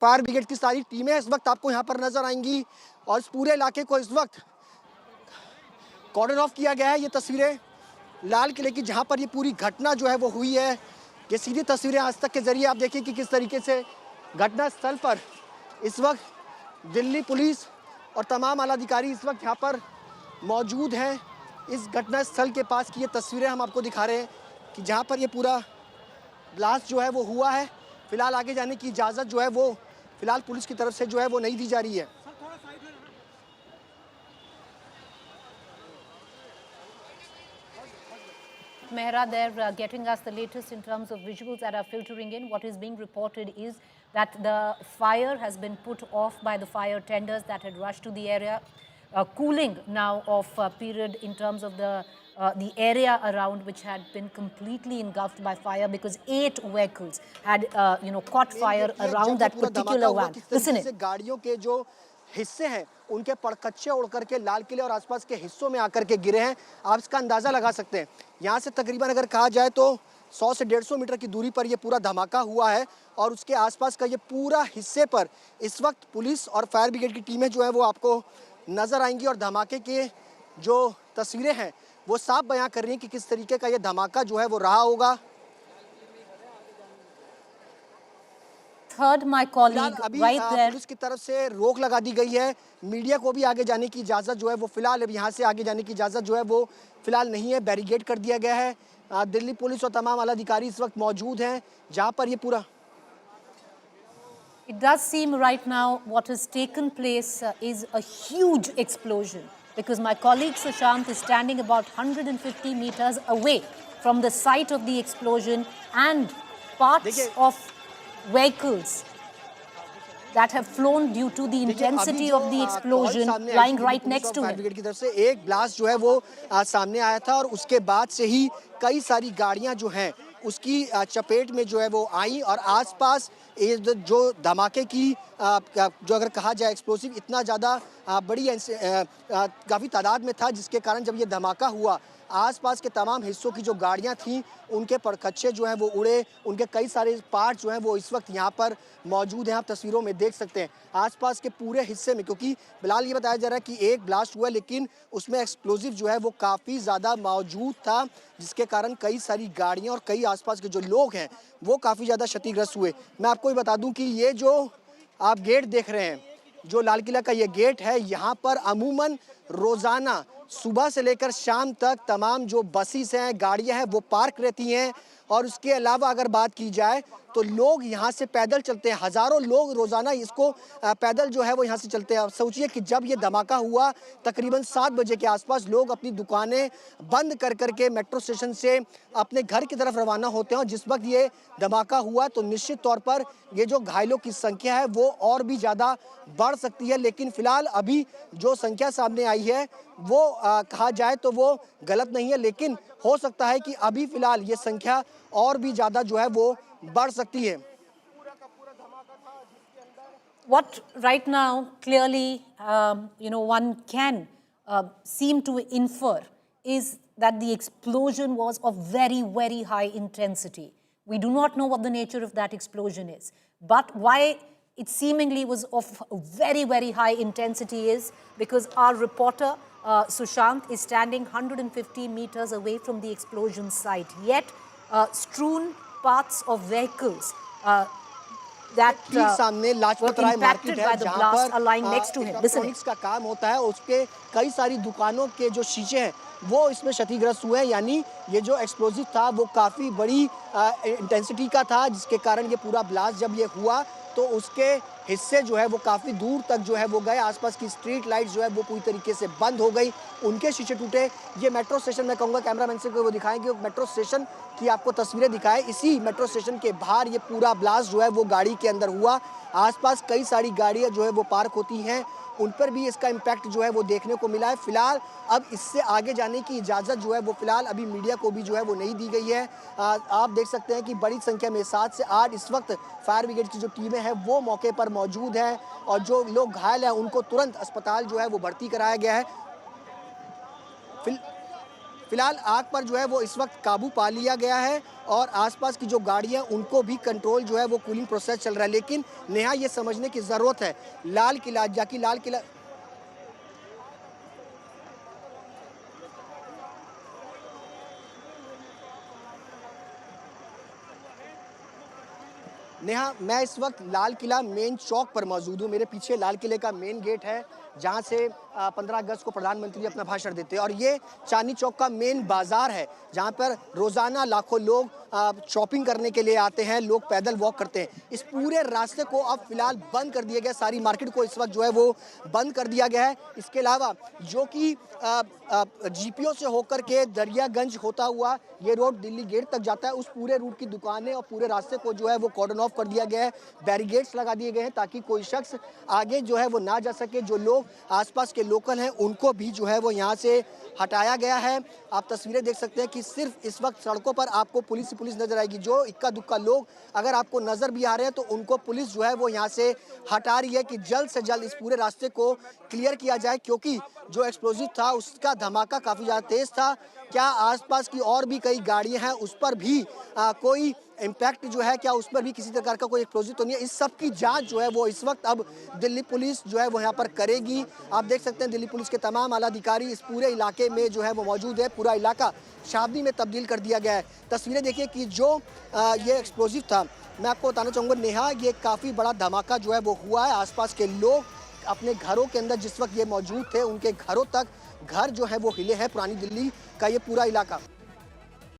Fire brigade की सारी टीमें इस वक्त आपको यहाँ पर नजर आएंगी और इस पूरे इलाके को इस वक्त कॉर्डन ऑफ किया गया है। ये तस्वीरें लाल किले की जहाँ पर ये पूरी घटना जो है वो हुई है, ये सीधी तस्वीरें आज तक के जरिए आप देखिए कि किस तरीके से घटना स्थल पर इस वक्त दिल्ली पुलिस और तमाम आला अधिकारी इस वक्त यहाँ पर मौजूद हैं। इस घटना स्थल के पास की ये तस्वीरें हम आपको दिखा रहे हैं कि जहाँ पर ये पूरा ब्लास्ट जो है वो हुआ है। फिलहाल आगे जाने की इजाज़त जो है वो फिलहाल पुलिस की तरफ से जो है वो नहीं दी जा रही है। Mehra, they're getting us the latest in terms of visuals that are filtering in. What is being reported is that the fire has been put off by the fire tenders that had rushed to the area. Cooling now of period in terms of the area around, which had been completely engulfed by fire because 8 vehicles had caught fire around that particular van. Listen in. गाड़ियों के जो हिस्से हैं उनके पड़कच्चे उड़ करके लाल किले और आसपास के हिस्सों में आकर के गिरे हैं। आप इसका अंदाज़ा लगा सकते हैं। यहाँ से तकरीबन अगर कहा जाए तो 100 से 150 मीटर की दूरी पर ये पूरा धमाका हुआ है और उसके आसपास का ये पूरा हिस्से पर इस वक्त पुलिस और फायर ब्रिगेड की टीमें जो है वो आपको नज़र आएंगी और धमाके के जो तस्वीरें हैं वो साफ बयां कर रही हैं कि किस तरीके का ये धमाका जो है वो रहा होगा। Heard my colleague right there. Police की तरफ से रोक लगा दी गई है। मीडिया को भी आगे जाने की इजाज़त जो है वो फिलहाल अब यहाँ से आगे जाने की इजाज़त जो है वो फिलहाल नहीं है। बैरिकेड कर दिया गया है। दिल्ली पुलिस और तमाम आला अधिकारी इस वक्त मौजूद हैं जहाँ पर ये पूरा It does seem right now what has taken place is a huge explosion, because my colleague Sushant is standing about 150 meters away from the site of the explosion, and parts of vehicles that have flown due to the intensity of the explosion lying right next to him. Brigade की तरफ से एक blast जो है वो सामने आया था और उसके बाद से ही कई सारी गाड़ियां जो हैं उसकी चपेट में जो है वो आई और आसपास जो धमाके की जो अगर कहा जाए एक्सप्लोसिव इतना ज़्यादा बड़ी काफ़ी तादाद में था, जिसके कारण जब ये धमाका हुआ आसपास के तमाम हिस्सों की जो गाड़ियां थीं उनके परखच्चे जो हैं वो उड़े। उनके कई सारे पार्ट जो हैं वो इस वक्त यहाँ पर मौजूद हैं। आप तस्वीरों में देख सकते हैं आसपास के पूरे हिस्से में, क्योंकि फिलहाल ये बताया जा रहा है कि एक ब्लास्ट हुआ लेकिन उसमें एक्सप्लोजिव जो है वो काफ़ी ज़्यादा मौजूद था, जिसके कारण कई सारी गाड़ियाँ और कई आसपास के जो लोग हैं वो काफ़ी ज़्यादा क्षतिग्रस्त हुए। मैं आपको ये बता दूँ कि ये जो आप गेट देख रहे हैं, जो लाल किला का ये गेट है, यहाँ पर अमूमन रोज़ाना सुबह से लेकर शाम तक तमाम जो बसेस हैं, गाड़ियां हैं, वो पार्क रहती हैं। और उसके अलावा अगर बात की जाए तो लोग यहाँ से पैदल चलते हैं। हज़ारों लोग रोज़ाना इसको पैदल जो है वो यहाँ से चलते हैं। अब सोचिए कि जब ये धमाका हुआ तकरीबन 7 बजे के आसपास लोग अपनी दुकानें बंद कर करके मेट्रो स्टेशन से अपने घर की तरफ रवाना होते हैं और जिस वक्त ये धमाका हुआ तो निश्चित तौर पर ये जो घायलों की संख्या है वो और भी ज़्यादा बढ़ सकती है। लेकिन फ़िलहाल अभी जो संख्या सामने आई है वो कहा जाए तो वो गलत नहीं है, लेकिन हो सकता है कि अभी फ़िलहाल ये संख्या और भी ज़्यादा जो है वो बढ़ सकती है। What right now clearly one can seem to infer is that the explosion was of very, very high intensity. We do not know what the nature of that explosion is, but why it seemingly was of very, very high intensity is because our reporter Sushant is standing 150 meters away from the explosion site, yet strewn parts of vehicles that सामने Lajpat were Rai impacted market by है the जहाँ blast are lying पर next to him. Listen. Electronics का काम होता है, उसके कई सारी दुकानों के जो शीशे हैं वो इसमें क्षतिग्रस्त हुए हैं। यानी ये जो एक्सप्लोजिव था वो काफ़ी बड़ी इंटेंसिटी का था, जिसके कारण ये पूरा ब्लास्ट जब ये हुआ तो उसके हिस्से जो है वो काफ़ी दूर तक जो है वो गए। आसपास की स्ट्रीट लाइट्स जो है वो पूरी तरीके से बंद हो गई, उनके शीशे टूटे। ये मेट्रो स्टेशन, मैं कहूँगा कैमरामैन से वो दिखाएंगे, मेट्रो स्टेशन की आपको तस्वीरें दिखाएं। इसी मेट्रो स्टेशन के बाहर ये पूरा ब्लास्ट जो है वो गाड़ी के अंदर हुआ। आसपास कई सारी गाड़ियाँ जो है वो पार्क होती हैं, उन पर भी इसका इम्पैक्ट जो है वो देखने को मिला है। फिलहाल अब इससे आगे जाने की इजाज़त जो है वो फिलहाल अभी मीडिया को भी जो है वो नहीं दी गई है। आप देख सकते हैं कि बड़ी संख्या में 7 से 8 इस वक्त फायर ब्रिगेड की जो टीमें हैं वो मौके पर मौजूद हैं और जो लोग घायल हैं उनको तुरंत अस्पताल जो है वो भर्ती कराया गया है। फिलहाल आग पर जो है वो इस वक्त काबू पा लिया गया है और आसपास की जो गाड़ियां उनको भी कंट्रोल जो है वो कूलिंग प्रोसेस चल रहा है। लेकिन नेहा, ये समझने की ज़रूरत है, लाल किला जाकि लाल किला नेहा, मैं इस वक्त लाल किला मेन चौक पर मौजूद हूँ। मेरे पीछे लाल किले का मेन गेट है, जहाँ से 15 अगस्त को प्रधानमंत्री अपना भाषण देते हैं, और ये चांदनी चौक का मेन बाजार है, जहाँ पर रोजाना लाखों लोग शॉपिंग करने के लिए आते हैं, लोग पैदल वॉक करते हैं। इस पूरे रास्ते को अब फिलहाल बंद कर दिया गया, सारी मार्केट को इस वक्त जो है वो बंद कर दिया गया है। इसके अलावा जो कि जीपीओ से होकर के दरियागंज होता हुआ ये रोड दिल्ली गेट तक जाता है, उस पूरे रूट की दुकानें और पूरे रास्ते को जो है वो कॉर्डन ऑफ कर दिया गया है, बैरिकेड्स लगा दिए गए हैं ताकि कोई शख्स आगे जो है वो ना जा सके। जो लोग आसपास के लोकल हैं उनको भी जो है वो यहाँ से हटाया गया है। आप तस्वीरें देख सकते हैं कि सिर्फ इस वक्त सड़कों पर आपको पुलिस नजर आएगी। जो इक्का दुक्का लोग अगर आपको नजर भी आ रहे हैं तो उनको पुलिस जो है वो यहाँ से हटा रही है कि जल्द से जल्द इस पूरे रास्ते को क्लियर किया जाए, क्योंकि जो एक्सप्लोजिव था उसका धमाका काफी ज्यादा तेज था। क्या आसपास की और भी कई गाड़ियां हैं उस पर भी कोई इम्पैक्ट जो है, क्या उस पर भी किसी प्रकार का कोई एक्सप्लोजिव तो नहीं है, इस सब की जांच जो है वो इस वक्त अब दिल्ली पुलिस जो है वो यहाँ पर करेगी। आप देख सकते हैं दिल्ली पुलिस के तमाम आला अधिकारी इस पूरे इलाके में जो है वो मौजूद है। पूरा इलाका शताब्दी में तब्दील कर दिया गया है। तस्वीरें देखिए कि जो ये एक्सप्लोजिव था, मैं आपको बताना चाहूँगा नेहा, ये काफ़ी बड़ा धमाका जो है वो हुआ है। आसपास के लोग अपने घरों के अंदर जिस वक्त ये मौजूद थे, उनके घरों तक घर जो है वो हिले हैं। पुरानी दिल्ली का ये पूरा इलाका